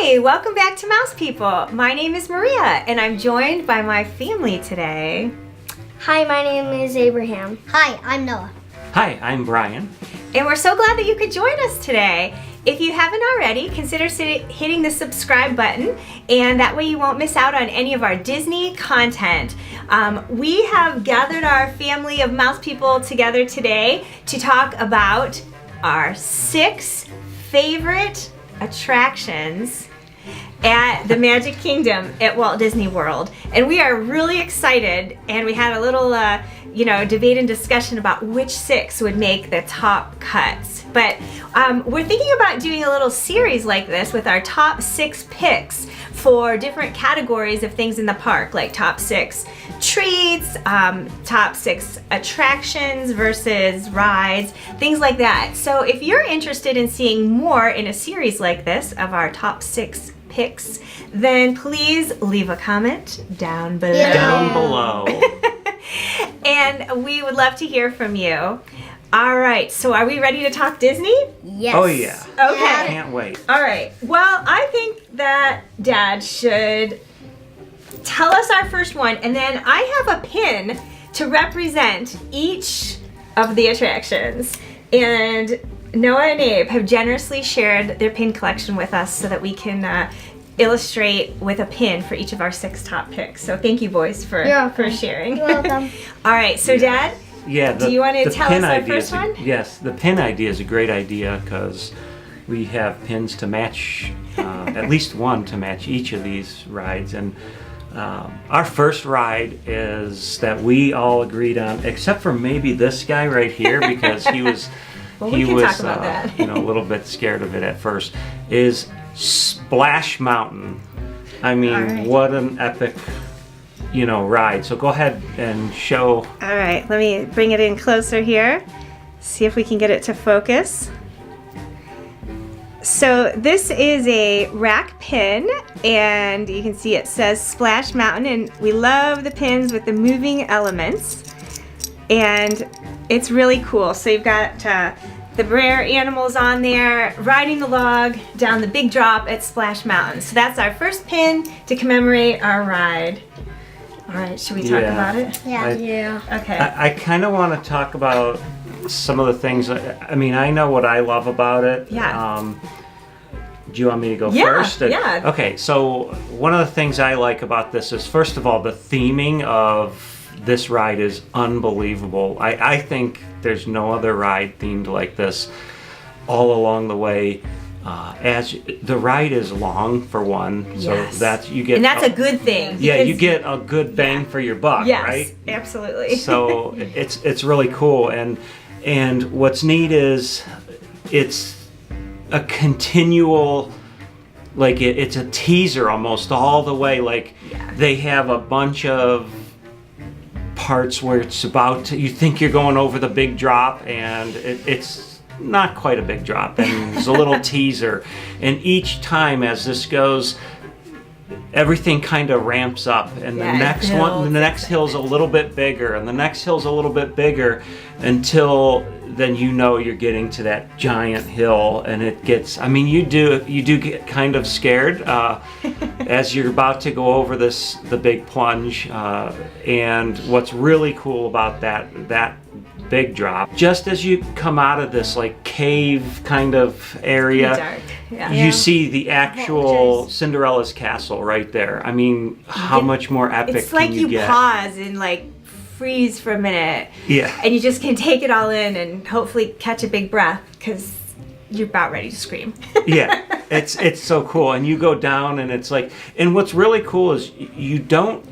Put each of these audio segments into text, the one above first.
Hi, welcome back to Mouse People. My name is Maria and I'm joined by my family today. Hi, my name is Abraham. Hi, I'm Noah. Hi, I'm Brian. And we're so glad that you could join us today. If you haven't already, consider hitting the subscribe button, and that way you won't miss out on any of our Disney content. We have gathered our family of mouse people together today to talk about our 6 favorite attractions at the Magic Kingdom at Walt Disney World. And we are really excited, and we had a little debate and discussion about which 6 would make the top cuts. But we're thinking about doing a little series like this with our top 6 picks for different categories of things in the park, like top 6 treats, top 6 attractions versus rides, things like that. So if you're interested in seeing more in a series like this of our top 6 picks, then please leave a comment down below. Yeah. Down below. And we would love to hear from you. All right, so are we ready to talk Disney? Yes. Oh yeah. Okay. Can't wait. All right. Well, I think that Dad should tell us our first one, and then I have a pin to represent each of the attractions. And Noah and Abe have generously shared their pin collection with us so that we can illustrate with a pin for each of our 6 top picks. So thank you, boys, for sharing. You're welcome. All right, so Dad, Yeah. do you want to tell us our first is one? Yes, the pin idea is a great idea because we have pins to match, at least one to match each of these rides. And our first ride is that we all agreed on, except for maybe this guy right here, because he was Well, we can talk about that. a little bit scared of it at first, is Splash Mountain. I mean, All right. what an epic, ride. So go ahead and show. All right, let me bring it in closer here. See if we can get it to focus. So this is a rack pin, and you can see it says Splash Mountain, and we love the pins with the moving elements. And it's really cool. So you've got the rare animals on there, riding the log down the big drop at Splash Mountain. So that's our first pin to commemorate our ride. All right, should we talk Yeah. about it? Yeah. Okay. I kind of want to talk about some of the things. I mean, I know what I love about it. Yeah. Do you want me to go Yeah, first? yeah. Okay, so one of the things I like about this is, first of all, the theming of this ride is unbelievable. I think there's no other ride themed like this all along the way. As the ride is long, for one, so Yes. that's you get. And that's a good thing. Yeah, you because- get a good bang for your buck, Yes, right? absolutely. So it's really cool, and what's neat is it's a continual, like it's a teaser almost all the way. Like they have a bunch of parts where it's about to, you think you're going over the big drop, and it's not quite a big drop, and there's a little teaser, and each time as this goes, everything kind of ramps up, and Yeah, the next it one, builds. the next hill's a little bit bigger, and the next hill's a little bit bigger, until then you're getting to that giant hill, and it gets, I mean, you do get kind of scared as you're about to go over the big plunge, and what's really cool about that big drop, just as you come out of this like cave kind of area, Dark. Yeah. you see the actual Cinderella's castle right there. I mean, how much more epic It's like can you get? pause and like freeze for a minute. Yeah. And you just can take it all in and hopefully catch a big breath because you're about ready to scream. Yeah, it's so cool, and you go down, and it's like, and what's really cool is you don't,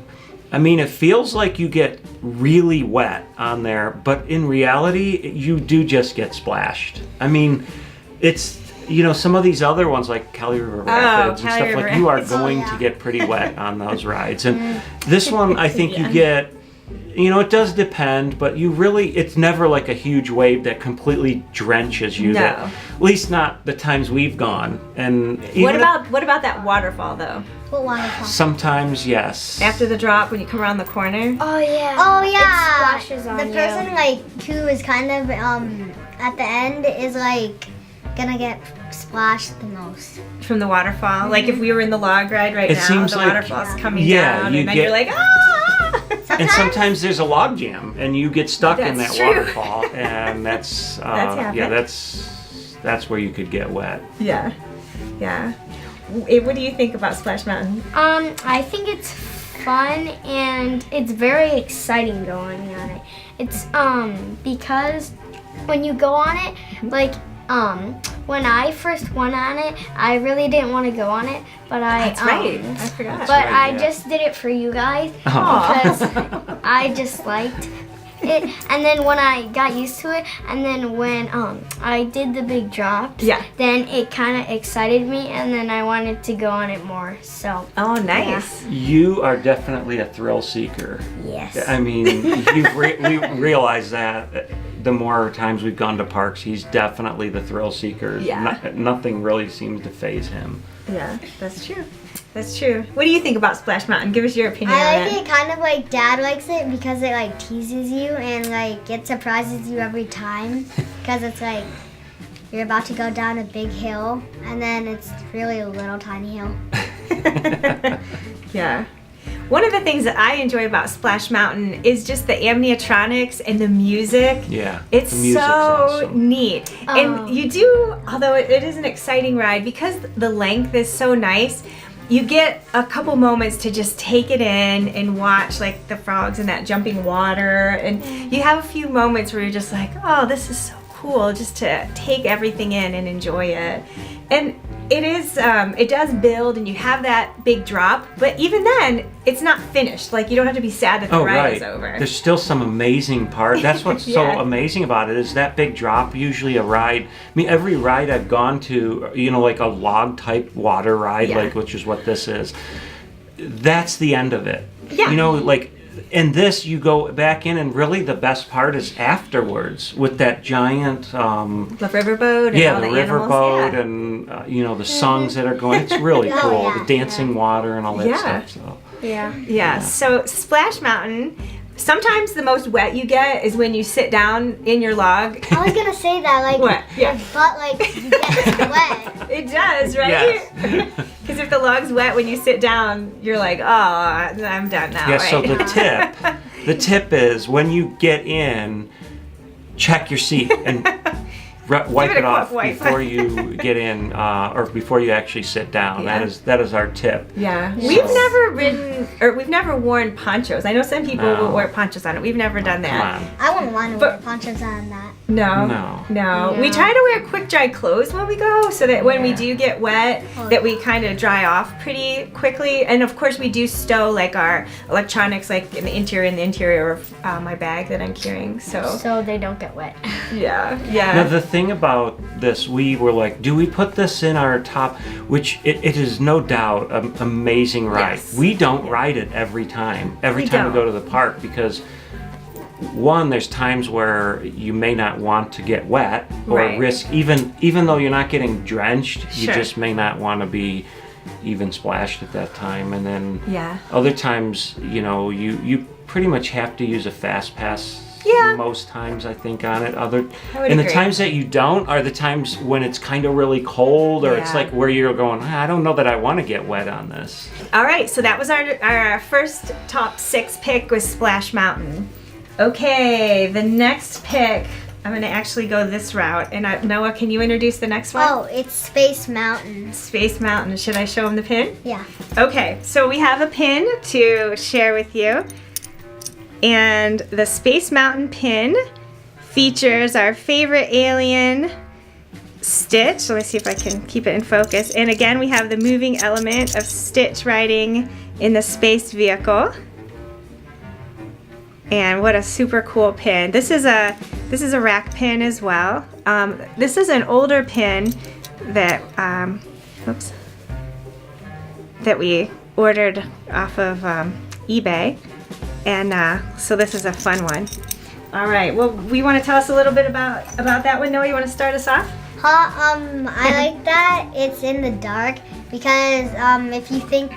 I mean, it feels like you get really wet on there, but in reality, you do just get splashed. I mean, it's, some of these other ones like Cali River Rapids and Cali stuff, River like you are Rapids. going to get pretty wet on those rides, and this one I think you get. It does depend, but it's never like a huge wave that completely drenches you. No. At least not the times we've gone. And What even about that waterfall though? What waterfall? sometimes, yes. After the drop, when you come around the corner? Oh yeah. Oh yeah. It splashes on the you. person who is kind of at the end is like gonna get splash the most. From the waterfall? Like if we were in the log ride right It now, seems the like- waterfall's coming Yeah, down, you and then get- you're like, ah! And sometimes there's a log jam, and you get stuck in that That's true. waterfall, and that's happened. yeah, that's where you could get wet. Yeah. Yeah. What do you think about Splash Mountain? I think it's fun and it's very exciting going on it. It's because when you go on it, like when I first went on it, I really didn't want to go on it, but That's right. I forgot. But right, I yeah. just did it for you guys Aw. because I just liked it. And then when I got used to it, and then when I did the big drops, Yeah. then it kind of excited me, and then I wanted to go on it more. So Oh, nice. You are definitely a thrill seeker. yes. I mean, we realize that the more times we've gone to parks, he's definitely the thrill seeker. Yeah. Nothing really seems to faze him. Yeah, that's true. That's true. What do you think about Splash Mountain? Give us your opinion I on like it. it kind of like Dad likes it because it like teases you and like it surprises you every time because it's like you're about to go down a big hill and then it's really a little tiny hill. Yeah. One of the things that I enjoy about Splash Mountain is just the animatronics and the music. Yeah. It's the music's so awesome. neat. And you do, although it is an exciting ride, because the length is so nice, you get a couple moments to just take it in and watch like the frogs in that jumping water. And you have a few moments where you're just like, oh, this is so cool, just to take everything in and enjoy it. And it is, it does build and you have that big drop, but even then, it's not finished. Like you don't have to be sad that the ride is over. There's still some amazing parts. That's what's Yeah. so amazing about it is that big drop. Usually a ride. I mean, every ride I've gone to, you know, like a log type water ride, Yeah. like which is what this is. That's the end of it. Yeah. You know, like in this, you go back in, and really the best part is afterwards with that giant. The riverboat and Yeah, all the the animals. riverboat Yeah. and you know the songs that are going. It's really Oh, cool. yeah, The dancing water and all that Yeah. stuff. So. Yeah. Yeah, so Splash Mountain, sometimes the most wet you get is when you sit down in your log. I was gonna say that like What? Yeah. your butt like gets wet. It does, right? Yes. Because if the log's wet when you sit down, you're like, oh, I'm done now, Yeah, right? so the tip is when you get in, check your seat and wipe it a it off quick wipe. before you get in or before you actually sit down. Yeah. That is our tip. Yeah, So- we've never ridden, or we've never worn ponchos. I know some people No. will wear ponchos on it. We've never done Come that. on. I wouldn't want to But- wear ponchos on that. No. No. We try to wear quick dry clothes when we go so that when we Yeah. do get wet, Oh, that we kind of dry off pretty quickly. And of course we do stow like our electronics like in the interior of my bag that I'm carrying. So they don't get wet. Yeah. Now the thing about this, we were like, do we put this in our top? Which it is no doubt an amazing ride. Yes. We don't ride it every time. Every We time don't. we go to the park because one, there's times where you may not want to get wet or Right. risk even though you're not getting drenched, you Sure. just may not want to be even splashed at that time. And then Yeah. other times, you know, you pretty much have to use a fast pass. Yeah. Most times, I think, on it. I would And the agree. times that you don't are the times when it's kind of really cold, or it's Yeah. like where you're going, I don't know that I want to get wet on this. All right, so that was our first top 6 pick was Splash Mountain. Okay, the next pick, I'm gonna actually go this route. And Noah, can you introduce the next one? Oh, it's Space Mountain. Space Mountain. Should I show him the pin? Yeah. Okay, so we have a pin to share with you. And the Space Mountain pin features our favorite alien, Stitch. So let's see if I can keep it in focus. And again, we have the moving element of Stitch riding in the space vehicle. And what a super cool pin. This is a rack pin as well. This is an older pin that that we ordered off of eBay. And so this is a fun one. All right, well, we want to tell us a little bit about that one. Noah, you want to start us off? I like that it's in the dark Because if you think,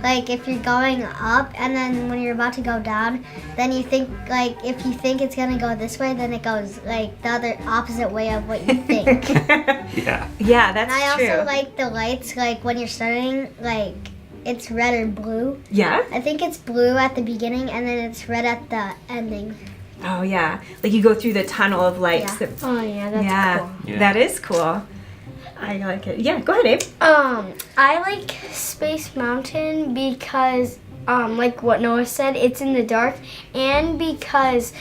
like, if you're going up and then when you're about to go down, then you think, like, if you think it's going to go this way, then it goes, like, the other opposite way of what you think. Yeah. Yeah, that's And I true. also like the lights, like, when you're starting, like, it's red or blue. Yeah? I think it's blue at the beginning and then it's red at the ending. Oh, yeah. Like you go through the tunnel of lights. Yeah. That, Oh yeah, that's yeah, cool. Yeah. that is cool. I like it. Yeah, go ahead, Abe. I like Space Mountain because, like what Noah said, it's in the dark, and because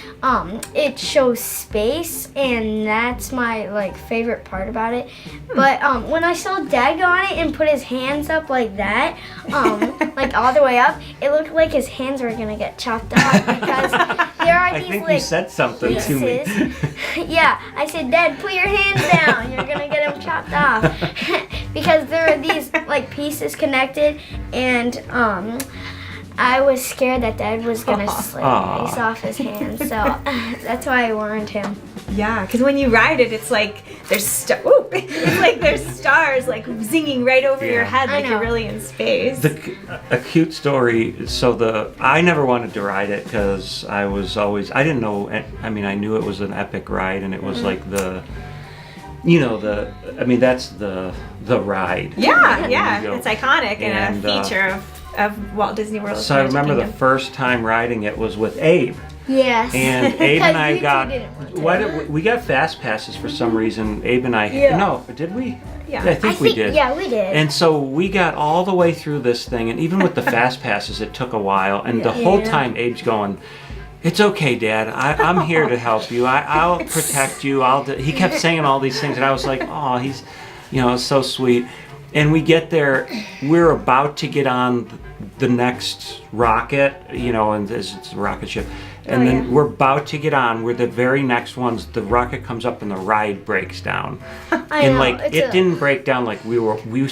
it shows space, and that's my like favorite part about it. But when I saw Dad go on it and put his hands up like that, like all the way up, it looked like his hands were gonna get chopped off because there are I these think like you said something to me. pieces. Yeah, I said, Dad, put your hands down. You're gonna get them chopped off because there are these like pieces connected, and I was scared that Dad was gonna slip Aw. ice off his hands, so that's why I warned him. Yeah, because when you ride it, it's like there's it's like there's stars like zinging right over your Yeah. head, I like you're know. really in space. A cute story. So I never wanted to ride it because I didn't know. I mean, I knew it was an epic ride, and it was like that's the ride. Yeah, When yeah, you go. it's iconic and And, a feature of Walt Disney World. So I remember the Kingdom. first time riding it was with Abe, Yes. and Abe and I You two got didn't want to. we got fast passes for some reason. Abe and I Yeah. no, did we? Yeah. I think we did. Yeah, we did. And so we got all the way through this thing, and even with the fast passes, it took a while. And the whole Yeah. time, Abe's going, "It's okay, Dad. I'm here to help you. I'll protect you. He kept saying all these things, and I was like, "Oh, he's, it's so sweet." And we get there, we're about to get on the next rocket, and it's a rocket ship. And then we're about to get on. We're the very next ones. The rocket comes up and the ride breaks down. I know, Like it's it a- didn't break down. Like we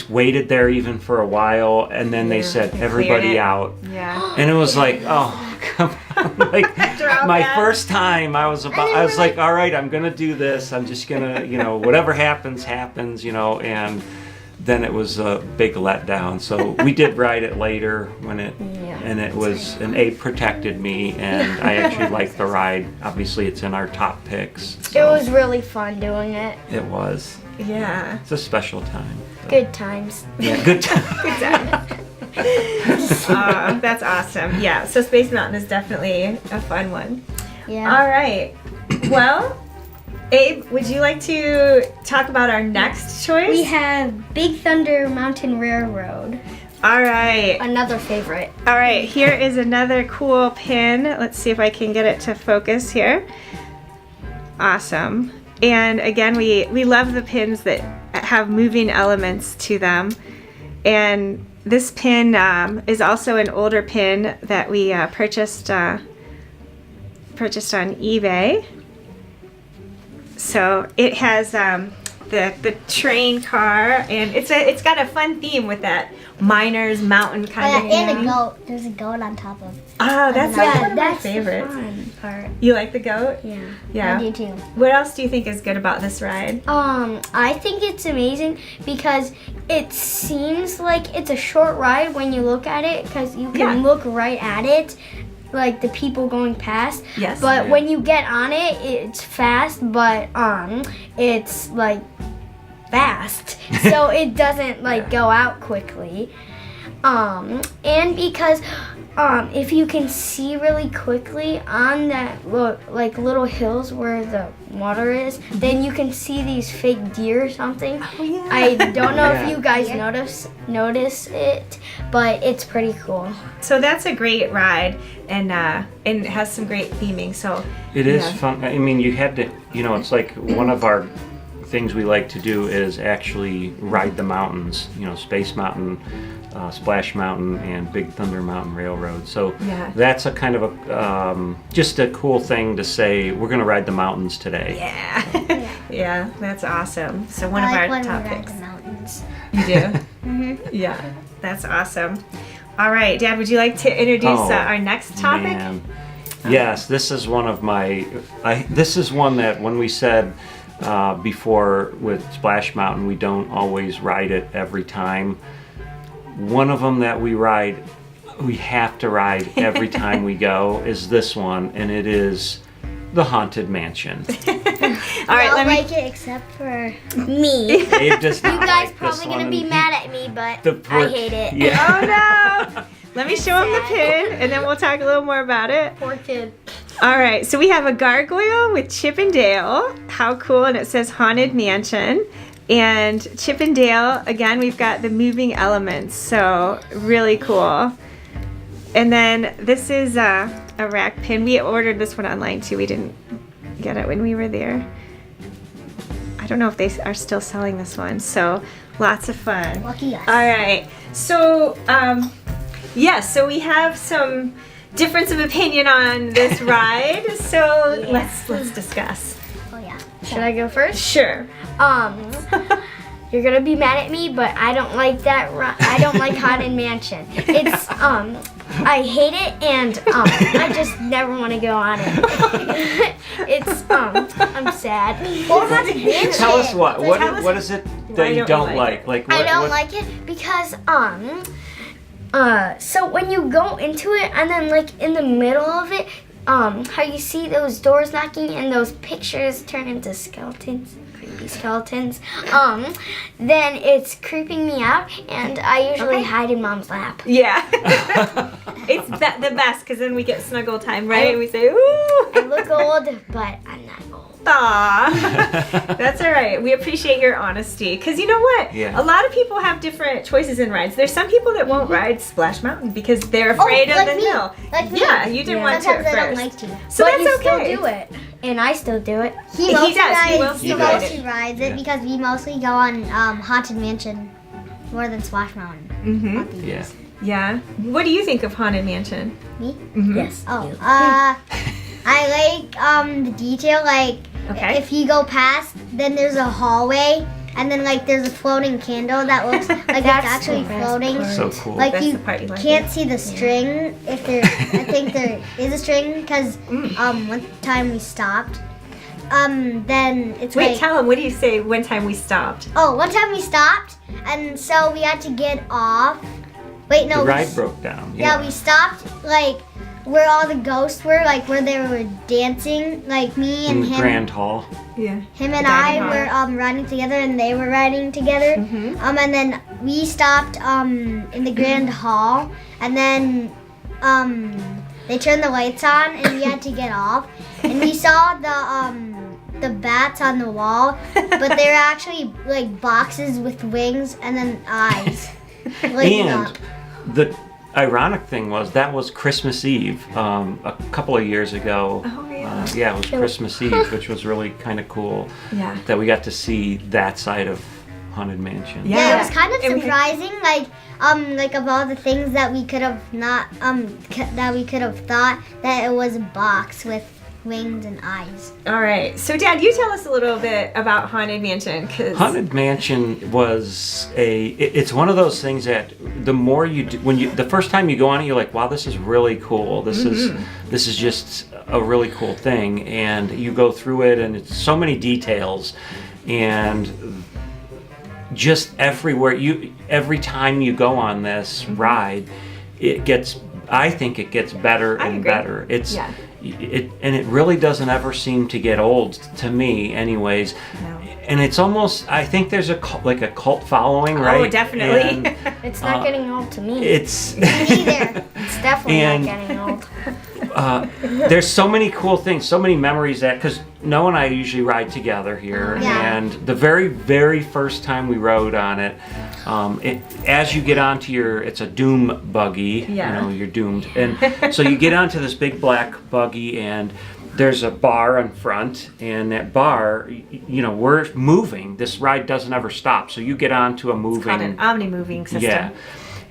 waited there even for a while, and then they said they everybody cleared it. out. Yeah. And it was like, oh, come on. Like all my that. first time, I was like, all right, I'm gonna do this. I'm just gonna, whatever happens, and then it was a big letdown. So we did ride it later and Abe protected me, and I actually liked the ride. Obviously, it's in our top picks. It So was really fun doing it. It was. Yeah. It's a special time. Good times. Yeah, good time. That's awesome. Yeah. So Space Mountain is definitely a fun one. Yeah. All right. Well, Abe, would you like to talk about our next choice? We have Big Thunder Mountain Railroad, All right. another favorite. All right. Here is another cool pin. Let's see if I can get it to focus here. Awesome. And again, we love the pins that have moving elements to them. And this pin is also an older pin that we purchased on eBay. So it has the train car, and it's got a fun theme with that miners mountain Oh, kind yeah, of and thing. a goat. There's a goat on top of. Oh, that's Yeah, one of my That's favorites. the fun part. You like the goat? Yeah. Yeah. I do too. What else do you think is good about this ride? I think it's amazing because it seems like it's a short ride when you look at it, because you can Yeah. look right at it, like the people going past. Yes. But Yeah. when you get on it, it's fast, but it's like fast, so it doesn't like go out quickly. And because if you can see really quickly on that little hills where the water is, then you can see these fake deer or something. Oh, yeah. I don't know Yeah. if you guys notice it, but it's pretty cool. So that's a great ride, and it has some great theming. So It is Yeah. fun. I mean, you had to, it's like one of our things we like to do is actually ride the mountains, Space Mountain, Splash Mountain, and Big Thunder Mountain Railroad. So Yeah. that's a kind of a, just a cool thing to say, we're going to ride the mountains today. yeah, yeah, that's awesome. So one I of like our when we ride topics. the mountains. You do? Yeah, that's awesome. All right, Dad, would you like to introduce Oh, our next topic? Man. Yes, this is one of my, this is one that when we said before with Splash Mountain, we don't always ride it every time. one of them that we have to ride every time we go is this one, and it is the Haunted Mansion. All right, I'll let me. like it except for Me. Dave does not You guys like this probably one. gonna be mad at me, but The I brick- hate it. Yeah. Oh no! Let me show him the pin, and then we'll talk a little more about it. Poor kid. All right, so we have a gargoyle with Chip and Dale. How cool! And it says Haunted Mansion. And Chip and Dale, again, we've got the moving elements, so really cool. And then this is a rack pin. We ordered this one online too. We didn't get it when we were there. I don't know if they are still selling this one, so lots of fun. lucky us. All right, so so we have some difference of opinion on this ride. So let's discuss. Oh yeah. Should I go first? Sure. You're gonna be mad at me, but I don't like that. I don't like Haunted Mansion. It's I hate it, and I just never want to go on it. It's I'm sad. Well, Haunted Mansion. Tell us what tell us what is it why that you don't don't you like like? Like I what, don't what- like it because so when you go into it and then like in the middle of it, how you see those doors knocking and those pictures turn into skeletons, creepy skeletons, then it's creeping me out, and I usually hide in mom's lap. Yeah. It's the best because then we get snuggle time, right? And we say, ooh. I look old, but I'm not old. Aw. That's all right. We appreciate your honesty. Because you know what? Yeah. A lot of people have different choices in rides. There's some people that won't ride Splash Mountain because they're afraid of like the me. hill. Like me. Yeah, you didn't want to Sometimes at I don't first. like to. So but that's you okay. still do it, and I still do it. He He mostly does. He will rides. still He ride mostly it. rides it Yeah. because we mostly go on Haunted Mansion more than Splash Mountain. Mm-hmm. Yeah. Yeah. What do you think of Haunted Mansion? Me? Mm-hmm. Yes. Oh, you. I like the detail. Like Okay. if you go past, then there's a hallway, and then like there's a floating candle that looks like it's That's actually the best floating. part. So cool. Like That's you the part you like can't it. see the string if there. I think there is a string because one time we stopped. Then it's Wait, like tell him. What do you say one time we stopped? one time we stopped, and so we had to get off. Wait, no. The we ride s- broke down. Yeah, we stopped like where all the ghosts were, like where they were dancing, like me in and the him. Grand Hall. Yeah. Him and The I dining hall. were riding together, and they were riding together. Mhm. And then we stopped in the grand hall, and then they turned the lights on, and we had to get off. And we saw the bats on the wall, but they're actually like boxes with wings and then eyes. lighting And up. the ironic thing was that was Christmas Eve a couple of years ago. Oh, yeah. Yeah, it was Christmas Eve, which was really kind of cool Yeah. that we got to see that side of Haunted Mansion. Yeah. Yeah, it was kind of And we had- surprising, like of all the things that we could have not, that we could have thought that it was a box with wings and eyes. All right. So, Dad, you tell us a little bit about Haunted Mansion. Haunted Mansion was it's one of those things that the more you do, the first time you go on it, you're like, wow, this is really cool. This is just a really cool thing. And you go through it, and it's so many details, and just everywhere every time you go on this ride, I think it gets better I and agree. better. Yeah. And it really doesn't ever seem to get old to me, anyways. No. And it's almost, I think there's a cult following, right? Oh, definitely. And It's not getting old to me. it's Either. It's definitely and- not getting old. there's so many cool things, so many memories that, because Noah and I usually ride together here, Yeah. and the very, very first time we rode on it, as you get onto it's a doom buggy, Yeah. you're doomed, and so you get onto this big black buggy, and there's a bar in front, and that bar, we're moving. This ride doesn't ever stop, so you get onto a It's moving. called an omni-moving system. Yeah,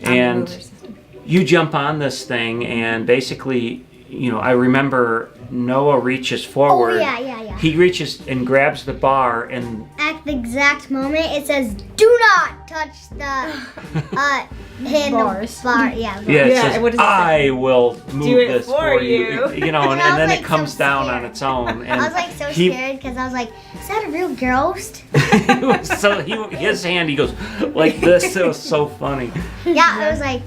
Omni-mover and system. you jump on this thing, and basically you know, I remember Noah reaches forward. Oh, yeah. He reaches and grabs the bar, and At the exact moment, it says, "Do not touch the Bars. bar." Yeah. it Yeah, says, what does it say? "I will move Do it this for you." you. You know, and And I was, then like, it comes so down scared. on its own. And I was like so he- scared because I was like, "Is that a real ghost?" so his hand, he goes like this. It was so funny. Yeah, it was like.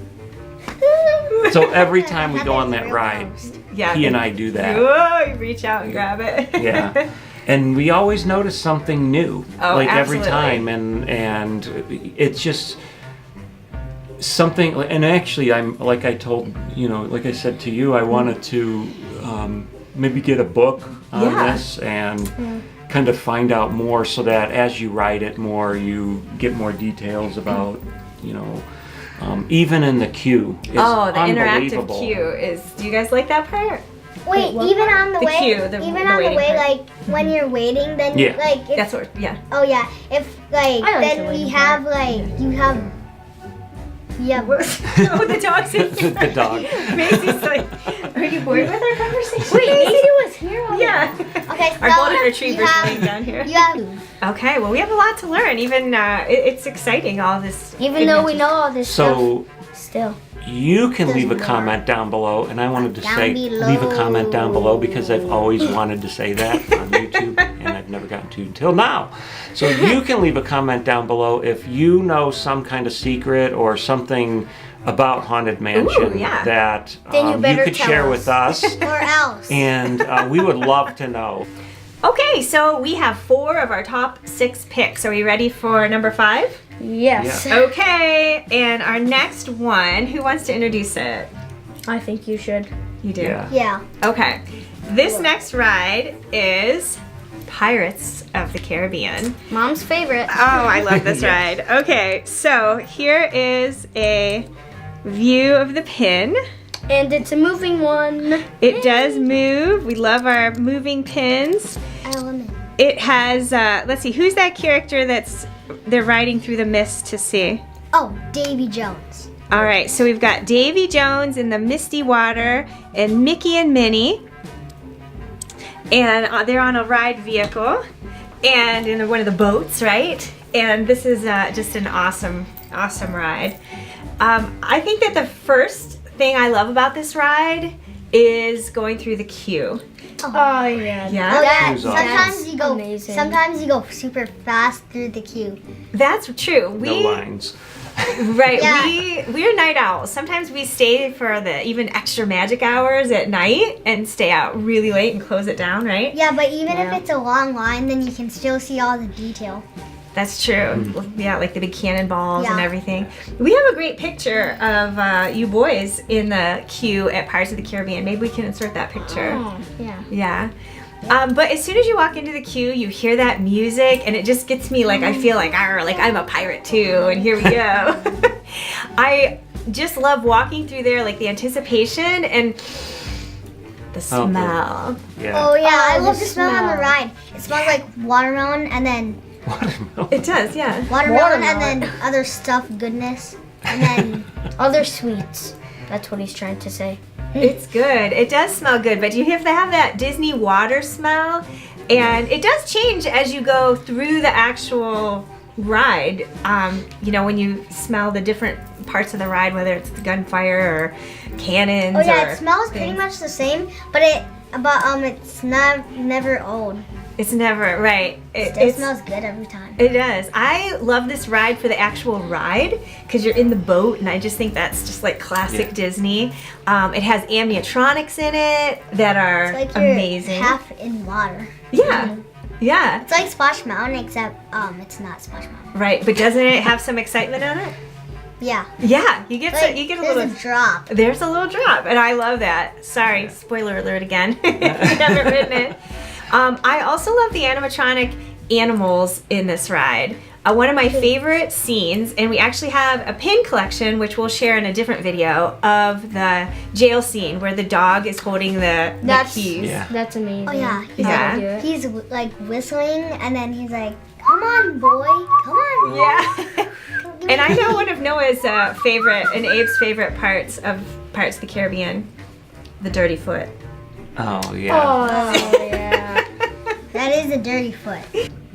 So every time we I go thought on it was that a real ride, ghost. Yeah. he and I do that. Whoa, you reach out and grab it. Yeah, and we always notice something new, Oh, like absolutely. every time, and it's just something. And actually, I'm like I told you know, like I said to you, I wanted to maybe get a book on Yeah. this and kind of find out more, so that as you write it more, you get more details about you know. Even in the queue, it's Oh, the interactive unbelievable. queue is. Do you guys like that part? Wait, what? even on the, The way, queue, the even on the waiting way, part. like when you're waiting, then Yeah. like if, That's what. Yeah. oh yeah, if like I like the then we waiting have like you have Oh, the dog's in here. The dog. Macy's like, are you bored with our conversation? Wait, Macy was here already. Yeah. okay. Our so golden you retriever's have- laying down here. You have Okay, well, we have a lot to learn. Even it's exciting, all this. Even though we adventures. know all this stuff, So still. you can leave a Doesn't comment down below, and I wanted to Down say below. leave a comment down below because I've always wanted to say that on YouTube, and I've never gotten to until now. So you can leave a comment down below if you know some kind of secret or something about Haunted Mansion yeah. that Then you you better could tell share us. with us, or else. and we would love to know. Okay, so we have 4 of our top 6 picks. Are we ready for number 5? Yes. Okay, and our next one, who wants to introduce it? I think you should. You do. Yeah. Yeah. Okay, this next ride is Pirates of the Caribbean. Mom's favorite. Oh, I love this ride. Okay, so here is a view of the pin. And it's a moving one. It does move. We love our moving pins. Element. It has, let's see, who's that character they're riding through the mist to see? Oh, Davy Jones. All right, so we've got Davy Jones in the misty water and Mickey and Minnie. And they're on a ride vehicle and in one of the boats, right? And this is just an awesome, awesome ride. I think that the first thing I love about this ride is going through the queue. Oh yeah. Yeah? Oh yeah. Queue's awesome. Sometimes you go. amazing. Sometimes you go super fast through the queue. That's true. No lines. Right, Yeah. we're night owls. Sometimes we stay for the even extra magic hours at night and stay out really late and close it down, right? Yeah, but even Yeah. if it's a long line, then you can still see all the detail. That's true. Yeah, like the big cannonballs and Yeah. everything. We have a great picture of you boys in the queue at Pirates of the Caribbean. Maybe we can insert that picture. Oh, yeah. Yeah. But as soon as you walk into the queue, you hear that music, and it just gets me like I feel like I'm a pirate too, and here we go. I just love walking through there, like the anticipation and the Oh, good. smell. Yeah. Oh yeah, I Oh, love the the smell on the smell. ride. It smells like watermelon and then Watermelon. It does, yeah. watermelon and Watermelon. then other stuff goodness. And then Other sweets. That's what he's trying to say. It's good. It does smell good, but you have to have that Disney water smell, and it does change as you go through the actual ride. You know, when you smell the different parts of the ride, whether it's the gunfire or cannons. oh yeah, or it smells pretty things. much the same, but it's never old. It's never right. It smells good every time. It does. I love this ride for the actual ride because you're in the boat, and I just think that's just like classic Yeah. Disney. It has animatronics in it that are It's like you're amazing. half in water. Yeah, yeah, It's like Splash Mountain, except it's not Splash Mountain. right. But doesn't it have some excitement on it? Yeah, Yeah, you get like, you get a there's little. a drop. There's a little drop, and I love that. Sorry, spoiler alert again. If you haven't ridden it. I also love the animatronic animals in this ride. One of my favorite scenes, and we actually have a pin collection, which we'll share in a different video, of the jail scene where the dog is holding the keys. Yeah. That's amazing. Oh yeah, Yeah. Do it. he's like whistling, and then he's like, "Come on, boy, come on." Boy. Yeah. And I know one of Noah's favorite and Abe's favorite parts of Pirates of the Caribbean the dirty foot. Oh yeah. Oh yeah. That is a dirty foot.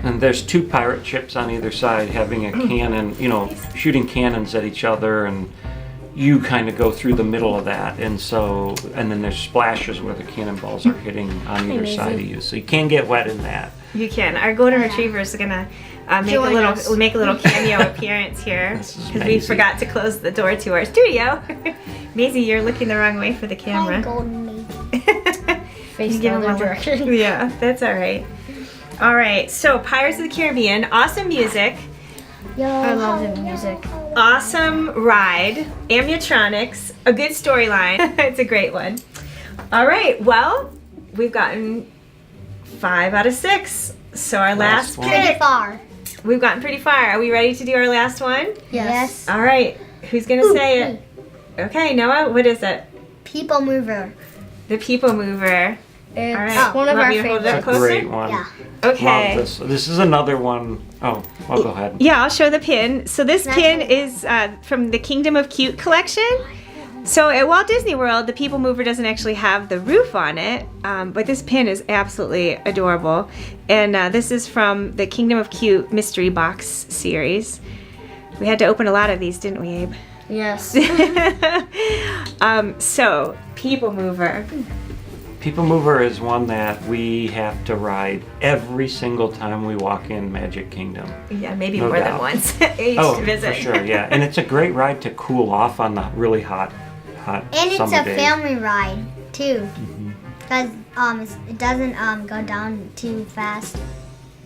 And there's 2 pirate ships on either side having a cannon, you know, shooting cannons at each other, and you kind of go through the middle of that. And then there's splashes where the cannonballs are hitting on either side of you. So you can get wet in that. You can. Our golden retriever is gonna make a little cameo appearance here This is because we Maisie. forgot to close the door to our studio. Maisie, you're looking the wrong way for the Hi, camera. golden lady. Face the Give him other a look. direction. Yeah, that's all right. All right, so Pirates of the Caribbean, awesome music, Yo, I love the music. awesome ride, animatronics, a good storyline. It's a great one. All right, well, we've gotten 5 out of 6. So our last one. pretty far. we've gotten pretty far. Are we ready to do our last one? Yes. All right, who's gonna say it? Okay, Noah, what is it? People mover. The People Mover. It's All right, one of want our me to hold it up favorites. closer? Great one. Yeah. Okay. Love this. This is another one. Oh, go ahead. Yeah, I'll show the pin. So this That's pin right. is from the Kingdom of Cute collection. So at Walt Disney World, the People Mover doesn't actually have the roof on it, but this pin is absolutely adorable. And this is from the Kingdom of Cute mystery box series. We had to open a lot of these, didn't we, Abe? Yes. So People Mover. People Mover is one that we have to ride every single time we walk in Magic Kingdom. Yeah, maybe No more than doubt. once each Oh, visit. for sure, yeah. And it's a great ride to cool off on the really hot And it's summer a days. family ride too. Because it doesn't go down too fast.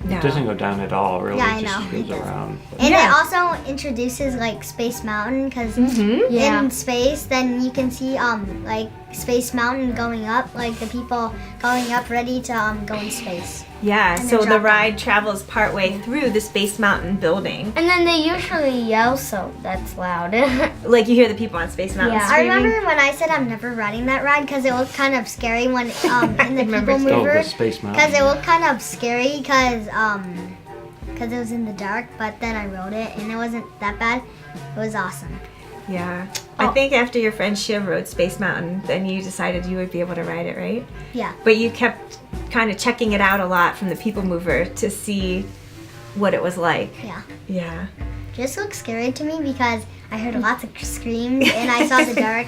No. It doesn't go down at all, really. Yeah, I it just know. goes It doesn't. around. And Yeah. it also introduces like Space Mountain because Yeah. in space, then you can see like Space Mountain going up, like the people going up ready to go in space. Yeah, And so then the drop ride travels partway through the Space Mountain building. And then they usually yell, so that's loud. Like you hear the people on Space Mountain Yeah. I screaming. remember when I said I'm never riding that ride because it looked kind of scary when in the remember People too. Oh, Mover. the Space Mountain. Because it looked kind of scary because it was in the dark, but then I rode it and it wasn't that bad. It was awesome. Yeah. I think after your friend Shiv rode Space Mountain, then you decided you would be able to ride it, right? Yeah. But you kept kind of checking it out a lot from the People Mover to see what it was like. Yeah. Yeah. Just looked scary to me because I heard lots of screams and I saw the dark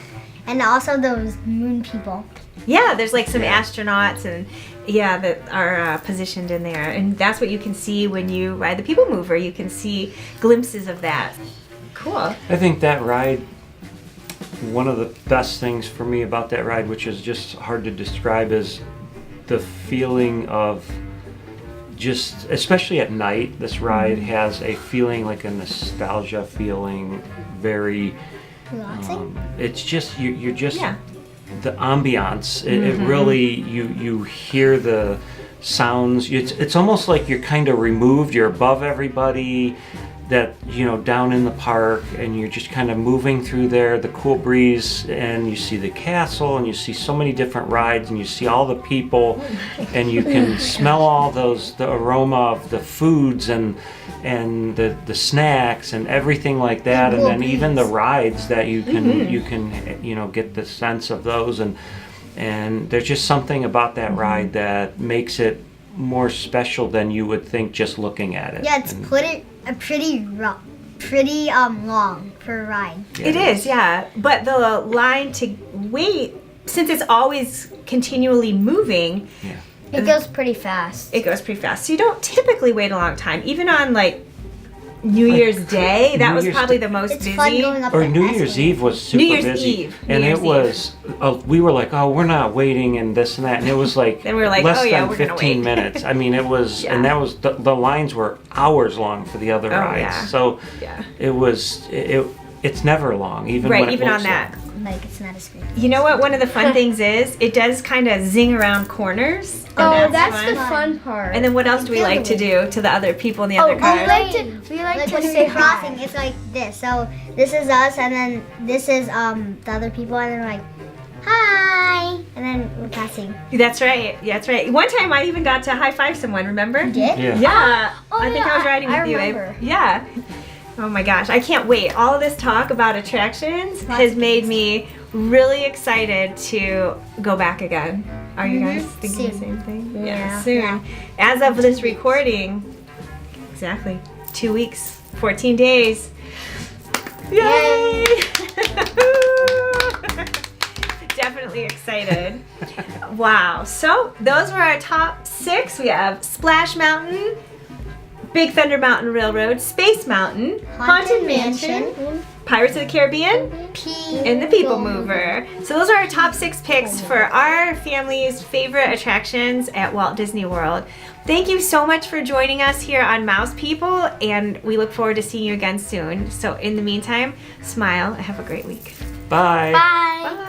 and also those moon people. Yeah, there's like some Yeah. astronauts and that are positioned in there. And that's what you can see when you ride the People Mover. You can see glimpses of that. Cool. I think that ride, one of the best things for me about that ride, which is just hard to describe, is the feeling of just, especially at night, this ride has a feeling like a nostalgia feeling, very, Relaxing. it's just, you're just, Yeah. the ambiance, it really, you hear the sounds, it's almost like you're kind of removed, you're above everybody that, down in the park, and you're just kind of moving through there, the cool breeze, and you see the castle, and you see so many different rides, and you see all the people, and you can smell all the aroma of the foods and the snacks and everything like that, and cool then even the breeze. rides that you can get the sense of those, and there's just something about that ride that makes it more special than you would think just looking at it. Yeah, it's And- pretty long for a ride. It is, yeah. But the line to wait, since it's always continually moving, Yeah. It goes pretty fast. it goes pretty fast. So you don't typically wait a long time. Even on like New Year's Day, that New was Year's probably Day. the most It's busy. fun going up Or the New Year's escalator. Eve was super New Year's busy, Eve. and New it Year's was. We were like, oh, we're not waiting, and this and that, and it was like Then we were like, less oh, yeah, than we're gonna 15 wait. minutes. I mean, it was, Yeah. and that was the lines were hours long for the other Oh, rides. yeah. So Yeah. it was. It's never long, even Right, when it even on looks that. long. Like it's not as good. You know what one of the fun things is? It does kind of zing around corners. And Oh, that's fun. the fun part. And then what else do we Feel like the to do to the other people in the other we cars? like to Like when say you're crossing, hi. it's like this. So this is us, and then this is the other people, and then we're like, hi, and then we're passing. That's right. Yeah, that's right. One time I even got to high five someone, remember? Did? Yeah. Yeah. Oh, I think yeah, I was riding I with you, Abe. remember. Yeah. Oh my gosh, I can't wait. All of this talk about attractions has made me really excited to go back again. Are you guys thinking the Soon. same thing? Yeah. Soon. Yeah. As of this recording, exactly 2 weeks, 14 days. Yay! Definitely excited. Wow. So those were our top 6. We have Splash Mountain, Big Thunder Mountain Railroad, Space Mountain, Haunted Mansion, Pirates of the Caribbean, and the People Mover. So those are our top 6 picks for our family's favorite attractions at Walt Disney World. Thank you so much for joining us here on Mouse People, and we look forward to seeing you again soon. So in the meantime, smile and have a great week. Bye. Bye. Bye.